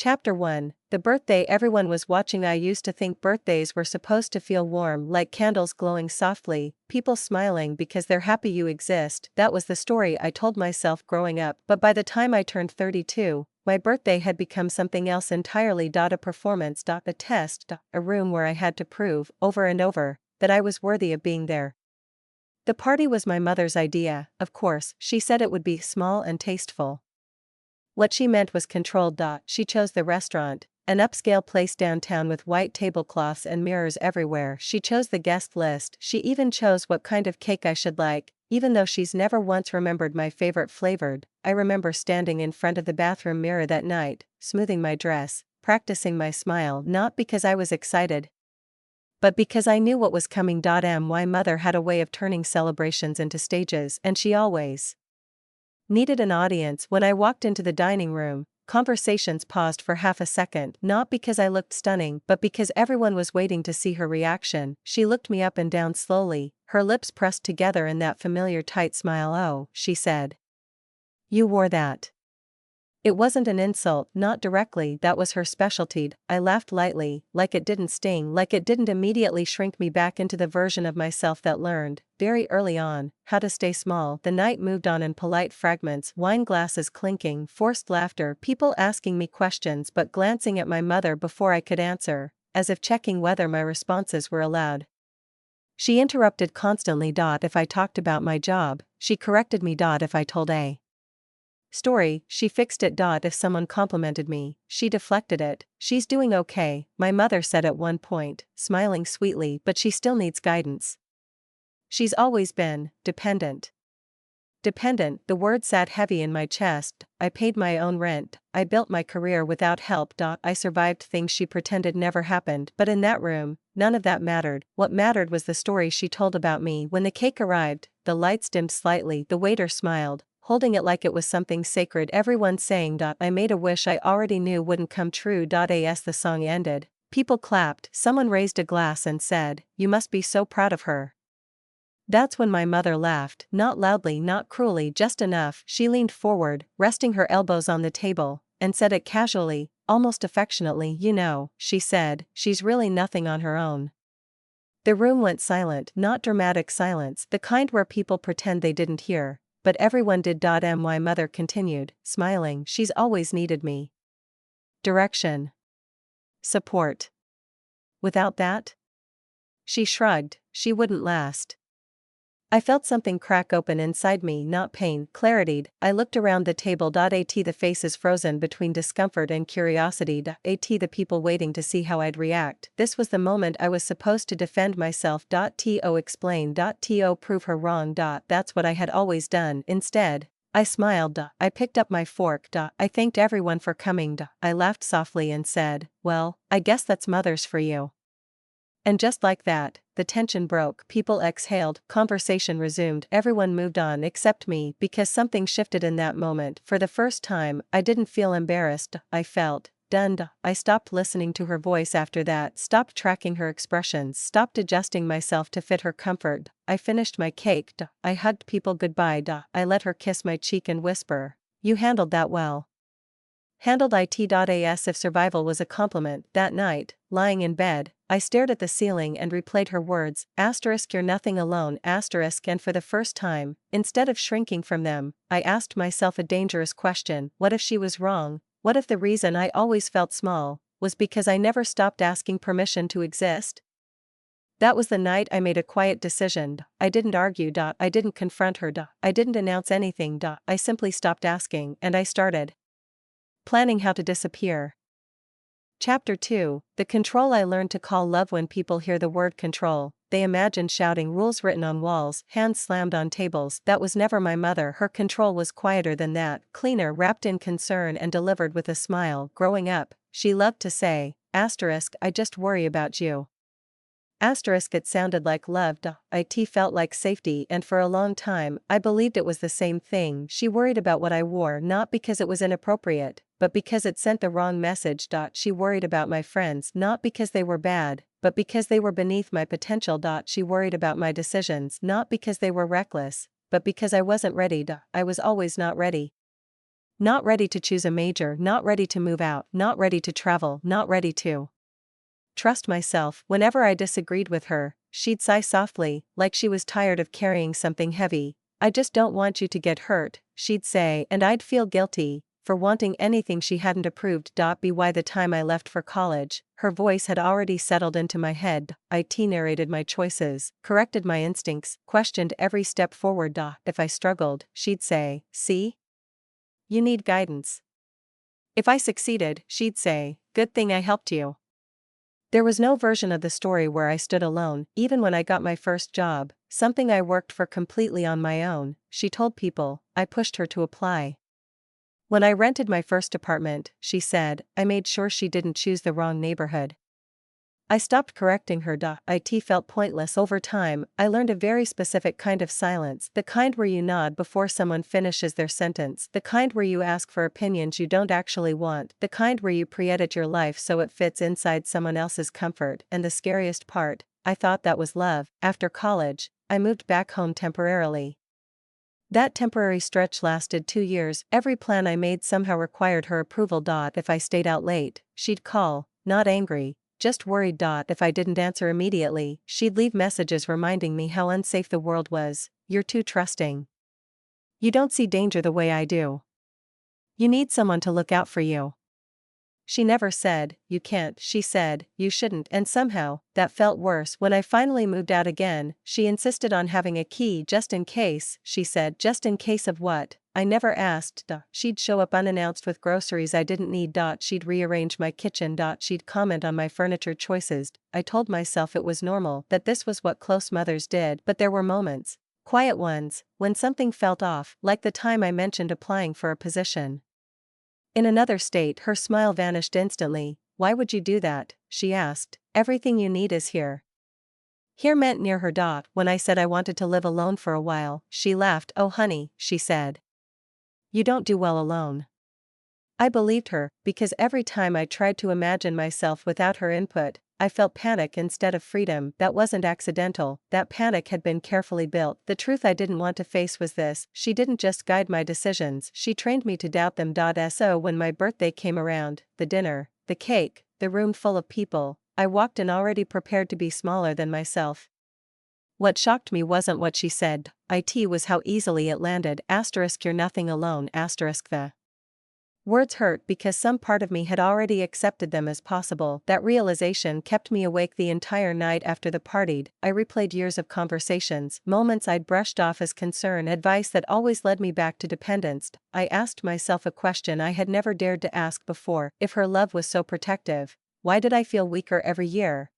Chapter 1. The birthday everyone was watching. I used to think birthdays were supposed to feel warm, like candles glowing softly, people smiling because they're happy you exist. That was the story I told myself growing up, but by the time I turned 32, my birthday had become something else entirely. A performance. A test. A room where I had to prove, over and over, that I was worthy of being there. The party was my mother's idea, of course. She said it would be small and tasteful. What she meant was controlled. She chose the restaurant, an upscale place downtown with white tablecloths and mirrors everywhere. She chose the guest list. She even chose what kind of cake I should like, even though she's never once remembered my favorite flavored. I remember standing in front of the bathroom mirror that night, smoothing my dress, practicing my smile, not because I was excited, but because I knew what was coming. My mother had a way of turning celebrations into stages, and she always needed an audience. When I walked into the dining room, conversations paused for half a second, not because I looked stunning, but because everyone was waiting to see her reaction. She looked me up and down slowly, her lips pressed together in that familiar tight smile. "Oh," she said. "You wore that." It wasn't an insult, not directly. That was her specialty. I laughed lightly, like it didn't sting, like it didn't immediately shrink me back into the version of myself that learned, very early on, how to stay small. The night moved on in polite fragments, wine glasses clinking, forced laughter, people asking me questions but glancing at my mother before I could answer, as if checking whether my responses were allowed. She interrupted constantly. If I talked about my job, she corrected me. If I told a story, she fixed it. If someone complimented me, she deflected it. "She's doing okay," my mother said at one point, smiling sweetly, "but she still needs guidance." She's always been dependent. Dependent, the word sat heavy in my chest. I paid my own rent, I built my career without help. I survived things she pretended never happened, but in that room, none of that mattered. What mattered was the story she told about me. When the cake arrived, the lights dimmed slightly, the waiter smiled, holding it like it was something sacred, everyone saying, "I made a wish I already knew wouldn't come true." As the song ended, people clapped, someone raised a glass and said, "You must be so proud of her." That's when my mother laughed, not loudly, not cruelly, just enough. She leaned forward, resting her elbows on the table, and said it casually, almost affectionately. "You know," she said, "she's really nothing on her own." The room went silent, not dramatic silence, the kind where people pretend they didn't hear, but everyone did. My mother continued, smiling, "She's always needed me. Direction. Support. Without that," she shrugged, "she wouldn't last." I felt something crack open inside me, not pain, clarity. I looked around the table. The faces frozen between discomfort and curiosity. The people waiting to see how I'd react. This was the moment I was supposed to defend myself. To explain. To prove her wrong. That's what I had always done. Instead, I smiled. I picked up my fork. I thanked everyone for coming. I laughed softly and said, "Well, I guess that's Mother's for you." And just like that, the tension broke, people exhaled, conversation resumed, everyone moved on except me, because something shifted in that moment. For the first time, I didn't feel embarrassed, I felt stunned. I stopped listening to her voice after that, stopped tracking her expressions, stopped adjusting myself to fit her comfort. I finished my cake. I hugged people goodbye. I let her kiss my cheek and whisper, "You handled that well." Handled it. If survival was a compliment, that night, lying in bed, I stared at the ceiling and replayed her words, "You're nothing alone." And for the first time, instead of shrinking from them, I asked myself a dangerous question: what if she was wrong? What if the reason I always felt small was because I never stopped asking permission to exist? That was the night I made a quiet decision. I didn't argue. I didn't confront her. I didn't announce anything. I simply stopped asking, and I started planning how to disappear. Chapter 2. The control I learned to call love. When people hear the word control, they imagine shouting, rules written on walls, hands slammed on tables. That was never my mother. Her control was quieter than that, cleaner, wrapped in concern and delivered with a smile. Growing up, she loved to say, "I just worry about you." It sounded like love. It felt like safety, and for a long time, I believed it was the same thing. She worried about what I wore, not because it was inappropriate, but because it sent the wrong message. She worried about my friends, not because they were bad, but because they were beneath my potential. She worried about my decisions, not because they were reckless, but because I wasn't ready. I was always not ready. Not ready to choose a major, not ready to move out, not ready to travel, not ready to trust myself. Whenever I disagreed with her, she'd sigh softly, like she was tired of carrying something heavy. I just don't want you to get hurt, she'd say, and I'd feel guilty for wanting anything she hadn't approved. By the time I left for college, her voice had already settled into my head. It narrated my choices, corrected my instincts, questioned every step forward. If I struggled, she'd say, "See? You need guidance." If I succeeded, she'd say, "Good thing I helped you." There was no version of the story where I stood alone. Even when I got my first job, something I worked for completely on my own, she told people, I pushed her to apply. When I rented my first apartment, she said, I made sure she didn't choose the wrong neighborhood. I stopped correcting her. It felt pointless. Over time, I learned a very specific kind of silence, the kind where you nod before someone finishes their sentence, the kind where you ask for opinions you don't actually want, the kind where you pre-edit your life so it fits inside someone else's comfort. And the scariest part, I thought that was love. After college, I moved back home temporarily. That temporary stretch lasted 2 years. Every plan I made somehow required her approval. If I stayed out late, she'd call, not angry, just worried. If I didn't answer immediately, she'd leave messages reminding me how unsafe the world was. You're too trusting. You don't see danger the way I do. You need someone to look out for you. She never said, you can't. She said, you shouldn't. And somehow, that felt worse. When I finally moved out again, she insisted on having a key just in case. She said, just in case of what? I never asked. She'd show up unannounced with groceries I didn't need. She'd rearrange my kitchen. She'd comment on my furniture choices. I told myself it was normal, that this was what close mothers did. But there were moments, quiet ones, when something felt off, like the time I mentioned applying for a position in another state. Her smile vanished instantly. Why would you do that? She asked. Everything you need is here. Here meant near her. When I said I wanted to live alone for a while, she laughed. Oh honey, she said. You don't do well alone. I believed her, because every time I tried to imagine myself without her input, I felt panic instead of freedom. That wasn't accidental, that panic had been carefully built. The truth I didn't want to face was this: she didn't just guide my decisions, she trained me to doubt them. So when my birthday came around, the dinner, the cake, the room full of people, I walked in already prepared to be smaller than myself. What shocked me wasn't what she said, it was how easily it landed. You're nothing alone. The words hurt because some part of me had already accepted them as possible. That realization kept me awake the entire night after the party. I replayed years of conversations, moments I'd brushed off as concern, advice that always led me back to dependence. I asked myself a question I had never dared to ask before: if her love was so protective, why did I feel weaker every year?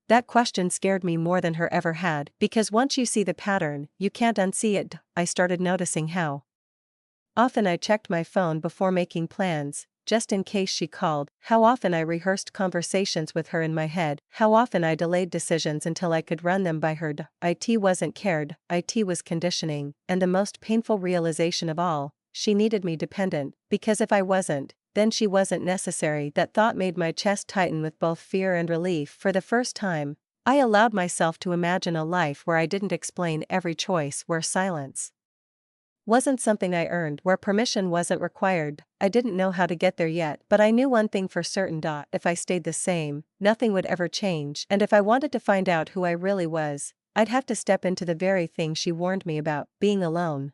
That question scared me more than her ever had, because once you see the pattern, you can't unsee it. I started noticing how often I checked my phone before making plans, just in case she called, how often I rehearsed conversations with her in my head, how often I delayed decisions until I could run them by her. It wasn't cared, it was conditioning, and the most painful realization of all, she needed me dependent, because if I wasn't, then she wasn't necessary. That thought made my chest tighten with both fear and relief. For the first time, I allowed myself to imagine a life where I didn't explain every choice, where silence wasn't something I earned, where permission wasn't required. I didn't know how to get there yet, but I knew one thing for certain: if I stayed the same, nothing would ever change. And if I wanted to find out who I really was, I'd have to step into the very thing she warned me about: being alone.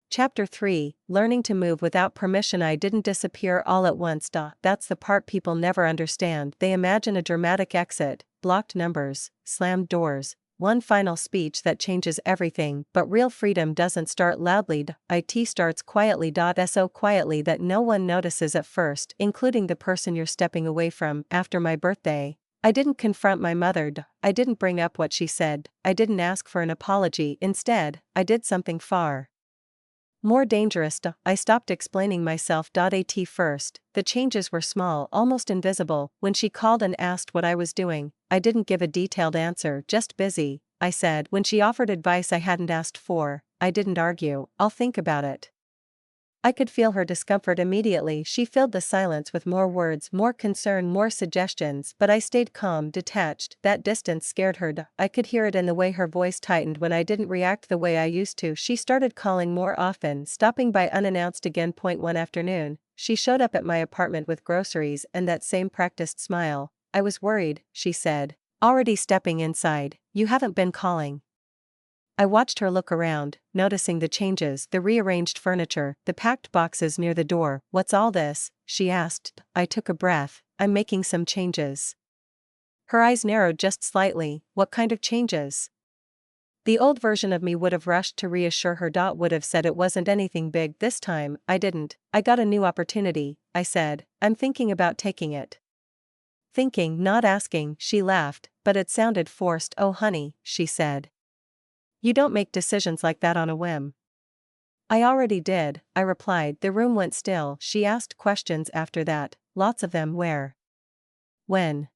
Chapter 3: Learning to move without permission. I didn't disappear all at once. That's the part people never understand. They imagine a dramatic exit, blocked numbers, slammed doors, one final speech that changes everything. But real freedom doesn't start loudly. It starts quietly. So quietly that no one notices at first, including the person you're stepping away from. After my birthday, I didn't confront my mother. I didn't bring up what she said. I didn't ask for an apology. Instead, I did something far more dangerous. I stopped explaining myself. First, the changes were small, almost invisible. When she called and asked what I was doing, I didn't give a detailed answer. Just busy, I said. When she offered advice I hadn't asked for, I didn't argue. I'll think about it. I could feel her discomfort immediately. She filled the silence with more words, more concern, more suggestions, but I stayed calm, detached. That distance scared her. I could hear it in the way her voice tightened when I didn't react the way I used to. She started calling more often, stopping by unannounced again. One afternoon, she showed up at my apartment with groceries and that same practiced smile. "I was worried," she said. Already stepping inside. "You haven't been calling." I watched her look around, noticing the changes, the rearranged furniture, the packed boxes near the door. "What's all this?" she asked. I took a breath. "I'm making some changes." Her eyes narrowed just slightly. "What kind of changes?" The old version of me would have rushed to reassure her. Would have said it wasn't anything big. This time, I didn't. "I got a new opportunity," I said. "I'm thinking about taking it." Thinking, not asking, she laughed, but it sounded forced. "Oh honey," she said. "You don't make decisions like that on a whim." "I already did," I replied. The room went still. She asked questions after that. "Lots of them. Where? When?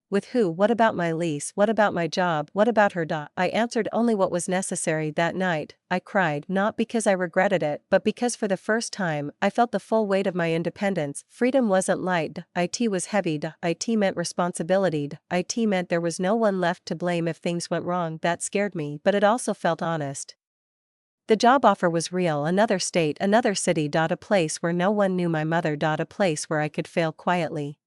With who? What about my lease? What about my job? What about her?" I answered only what was necessary. That night, I cried, not because I regretted it, but because for the first time, I felt the full weight of my independence. Freedom wasn't light. It was heavy. It meant responsibility. It meant there was no one left to blame if things went wrong. That scared me, but it also felt honest. The job offer was real. Another state, another city. A place where no one knew my mother. A place where I could fail quietly.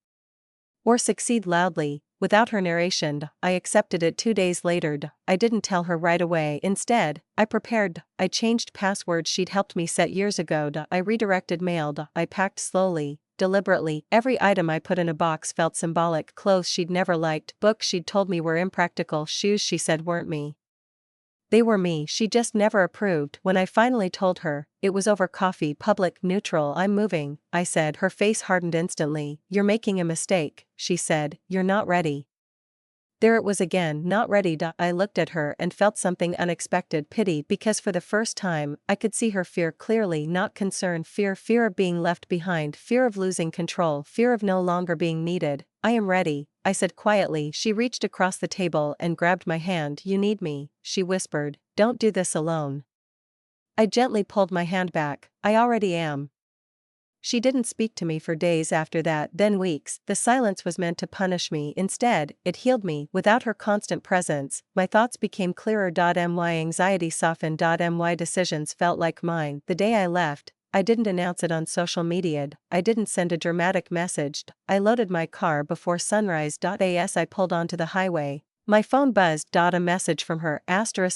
Or succeed loudly. Without her narration, I accepted it 2 days later. I didn't tell her right away. Instead, I prepared. I changed passwords she'd helped me set years ago. I redirected mail. I packed slowly, deliberately. Every item I put in a box felt symbolic. Clothes she'd never liked, books she'd told me were impractical, shoes she said weren't me. They were me. She just never approved. When I finally told her, it was over coffee. Public, neutral. "I'm moving," I said. Her face hardened instantly. "You're making a mistake," she said. "You're not ready." There it was again, not ready. I looked at her and felt something unexpected, pity, because for the first time, I could see her fear clearly, not concern, fear of being left behind, fear of losing control, fear of no longer being needed. "I am ready," I said quietly. She reached across the table and grabbed my hand. "You need me," she whispered. "Don't do this alone." I gently pulled my hand back. "I already am." She didn't speak to me for days after that, then weeks. The silence was meant to punish me. Instead, it healed me. Without her constant presence, my thoughts became clearer. My anxiety softened. My decisions felt like mine. The day I left, I didn't announce it on social media. I didn't send a dramatic message. I loaded my car before sunrise. As I pulled onto the highway, my phone buzzed. A message from her.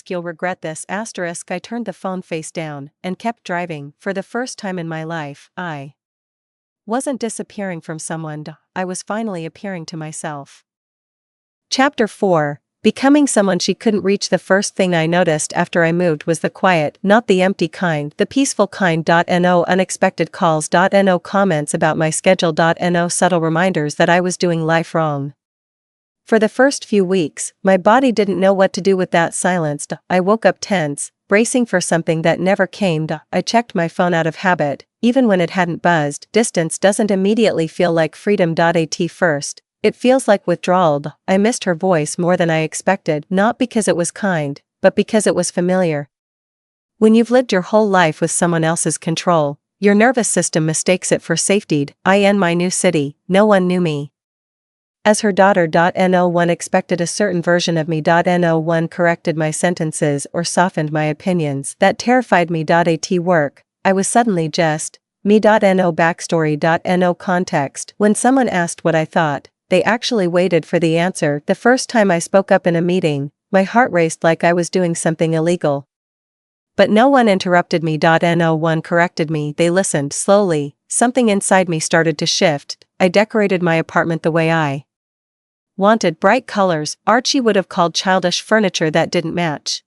"You'll regret this." I turned the phone face down and kept driving. For the first time in my life, I wasn't disappearing from someone. I was finally appearing to myself. Chapter 4. Becoming someone she couldn't reach. The first thing I noticed after I moved was the quiet, not the empty kind, the peaceful kind. No unexpected calls. No comments about my schedule. No subtle reminders that I was doing life wrong. For the first few weeks, my body didn't know what to do with that silence. I woke up tense, bracing for something that never came. I checked my phone out of habit, even when it hadn't buzzed. Distance doesn't immediately feel like freedom. At first, it feels like withdrawal. I missed her voice more than I expected, not because it was kind, but because it was familiar. When you've lived your whole life with someone else's control, your nervous system mistakes it for safety. In my new city, no one knew me as her daughter. No one expected a certain version of me. No one corrected my sentences or softened my opinions. That terrified me. At work, I was suddenly just me. No backstory. No context. When someone asked what I thought, they actually waited for the answer. The first time I spoke up in a meeting, my heart raced like I was doing something illegal. But no one interrupted me. No one corrected me. They listened. Slowly, something inside me started to shift. I decorated my apartment the way I wanted. Bright colors, Archie would have called childish furniture that didn't match.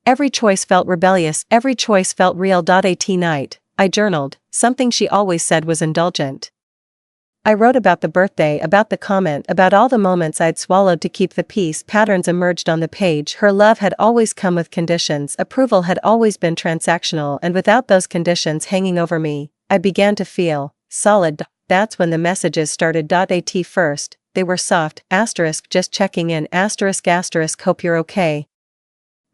Every choice felt rebellious, every choice felt real. At night, I journaled. Something she always said was indulgent. I wrote about the birthday, about the comment, about all the moments I'd swallowed to keep the peace. Patterns emerged on the page. Her love had always come with conditions, approval had always been transactional, and without those conditions hanging over me, I began to feel solid. That's when the messages started. At first, they were soft. Just checking in. Hope you're okay.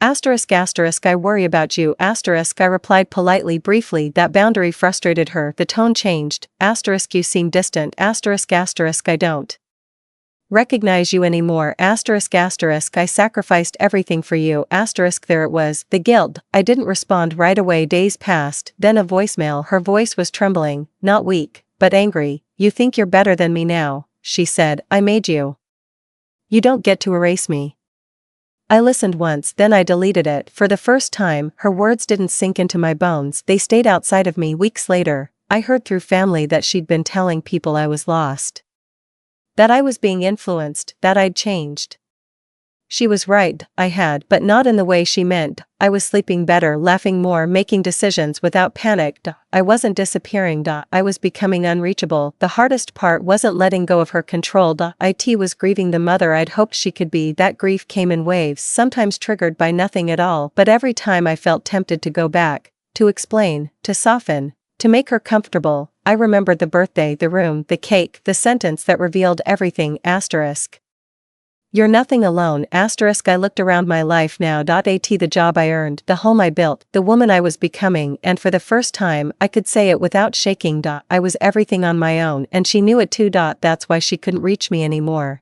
I worry about you. I replied politely briefly. That boundary frustrated her. The tone changed. You seem distant. I don't recognize you anymore. I sacrificed everything for you. There it was, the guilt. I didn't respond right away. Days passed, then a voicemail. Her voice was trembling, not weak, but angry. You think you're better than me now, she said. I made you. You don't get to erase me. I listened once, then I deleted it. For the first time, her words didn't sink into my bones. They stayed outside of me. Weeks later, I heard through family that she'd been telling people I was lost, that I was being influenced, that I'd changed. She was right, I had, but not in the way she meant. I was sleeping better, laughing more, making decisions without panic. I wasn't disappearing. I was becoming unreachable. The hardest part wasn't letting go of her control. It was grieving the mother I'd hoped she could be. That grief came in waves, sometimes triggered by nothing at all, but every time I felt tempted to go back, to explain, to soften, to make her comfortable. I remembered the birthday, the room, the cake, the sentence that revealed everything. You're nothing alone. I looked around my life now. The job I earned, the home I built, the woman I was becoming, and for the first time, I could say it without shaking. I was everything on my own, and she knew it too. That's why she couldn't reach me anymore.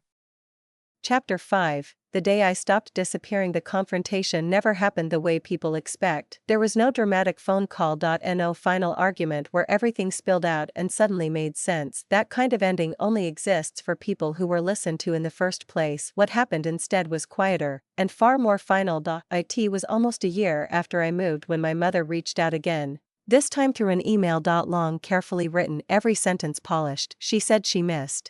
Chapter 5. The day I stopped disappearing. The confrontation never happened the way people expect. There was no dramatic phone call. No final argument where everything spilled out and suddenly made sense. That kind of ending only exists for people who were listened to in the first place. What happened instead was quieter and far more final. It was almost a year after I moved when my mother reached out again. This time through an email. Long, carefully written, every sentence polished. She said she missed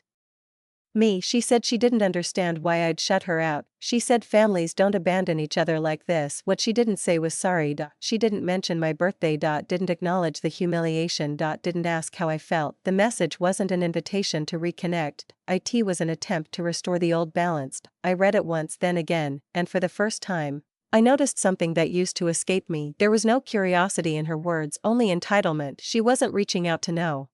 me. She said she didn't understand why I'd shut her out. She said families don't abandon each other like this. What she didn't say was sorry. She didn't mention my birthday. Didn't acknowledge the humiliation. Didn't ask how I felt. The message wasn't an invitation to reconnect. It was an attempt to restore the old balance. I read it once, then again, and for the first time, I noticed something that used to escape me. There was no curiosity in her words, only entitlement. She wasn't reaching out to know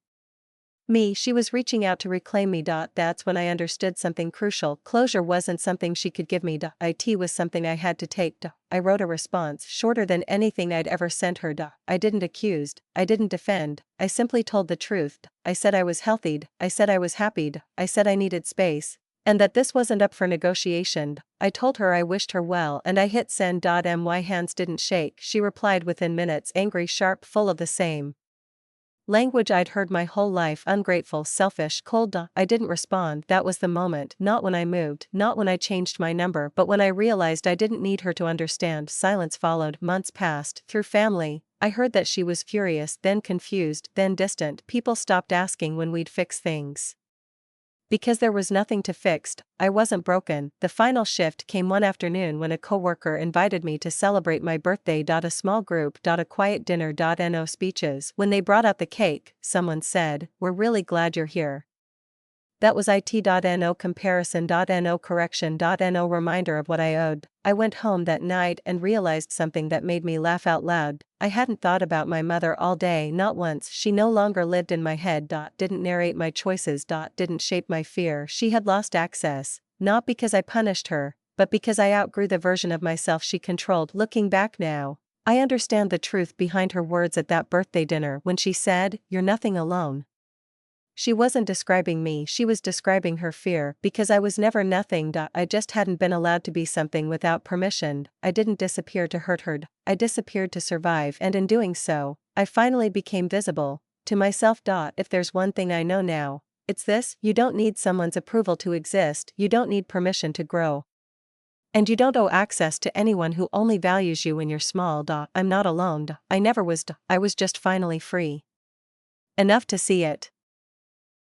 me, she was reaching out to reclaim me. That's when I understood something crucial. Closure wasn't something she could give me. It was something I had to take. I wrote a response, shorter than anything I'd ever sent her. I didn't accuse, I didn't defend, I simply told the truth. I said I was healthy, I said I was happy, I said I needed space, and that this wasn't up for negotiation. I told her I wished her well, and I hit send. My hands didn't shake. She replied within minutes, angry, sharp, full of the same language I'd heard my whole life: ungrateful, selfish, cold. I didn't respond. That was the moment. Not when I moved, not when I changed my number, but when I realized I didn't need her to understand. Silence followed. Months passed. Through family, I heard that she was furious, then confused, then distant. People stopped asking when we'd fix things, because there was nothing to fix. I wasn't broken. The final shift came one afternoon when a coworker invited me to celebrate my birthday. A small group. A quiet dinner. No speeches. When they brought out the cake, someone said, "We're really glad you're here." That was it. No comparison. No correction. No reminder of what I owed. I went home that night and realized something that made me laugh out loud. I hadn't thought about my mother all day, not once. She no longer lived in my head. Didn't narrate my choices. Didn't shape my fear. She had lost access, not because I punished her, but because I outgrew the version of myself she controlled. Looking back now, I understand the truth behind her words at that birthday dinner when she said, "You're nothing alone." She wasn't describing me, she was describing her fear, because I was never nothing. I just hadn't been allowed to be something without permission. I didn't disappear to hurt her, I disappeared to survive, and in doing so, I finally became visible to myself. If there's one thing I know now, it's this: you don't need someone's approval to exist, you don't need permission to grow, and you don't owe access to anyone who only values you when you're small. I'm not alone. I never was. I was just finally free enough to see it.